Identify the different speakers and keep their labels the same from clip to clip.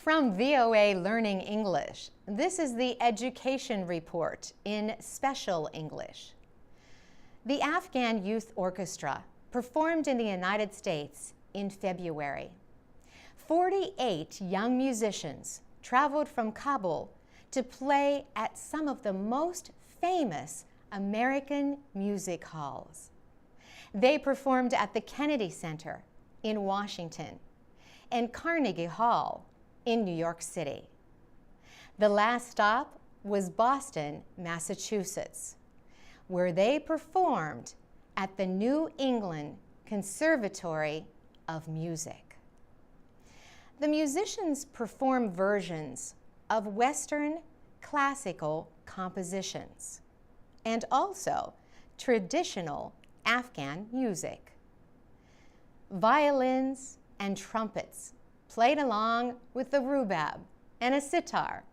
Speaker 1: From VOA Learning English, this is the Education Report in Special English. The Afghan Youth Orchestra performed in the United States in February. 48 young musicians traveled from Kabul to play at some of the most famous American music halls. They performed at the Kennedy Center in Washington and Carnegie Hall in New York City. The last stop was Boston, Massachusetts, where they performed at the New England Conservatory of Music. The musicians perform versions of Western classical compositions and also traditional Afghan music. Violins and trumpets played along with the rubab and a sitar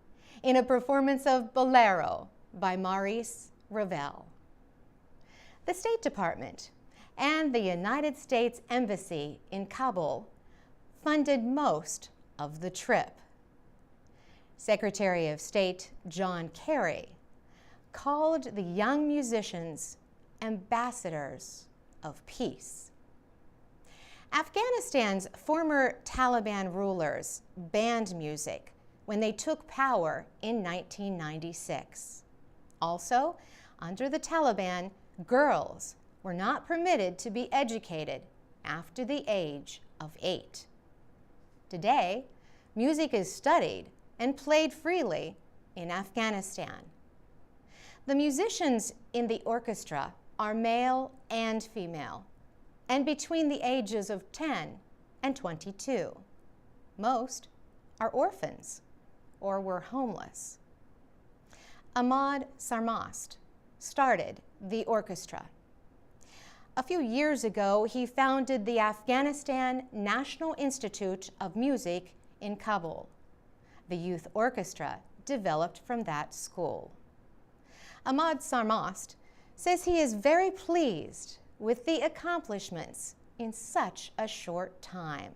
Speaker 1: in a performance of Bolero by Maurice Ravel. The State Department and the United States Embassy in Kabul funded most of the trip. Secretary of State John Kerry called the young musicians ambassadors of peace. Afghanistan's former Taliban rulers banned music when they took power in 1996. Also, under the Taliban, girls were not permitted to be educated after the age of 8. Today, music is studied and played freely in Afghanistan. The musicians in the orchestra are male and female, and between the ages of 10 and 22. Most are orphans or were homeless. Ahmad Sarmast started the orchestra. A few years ago, he founded the Afghanistan National Institute of Music in Kabul. The youth orchestra developed from that school. Ahmad Sarmast says he is very pleased with the accomplishments in such a short time.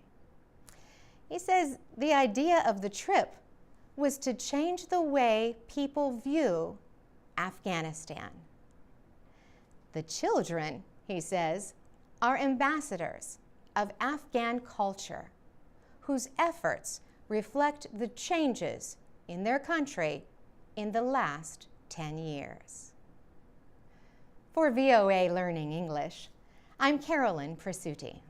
Speaker 1: He says the idea of the trip was to change the way people view Afghanistan. The children, he says, are ambassadors of Afghan culture whose efforts reflect the changes in their country in the last 10 years. For VOA Learning English, I'm Carolyn Presutti.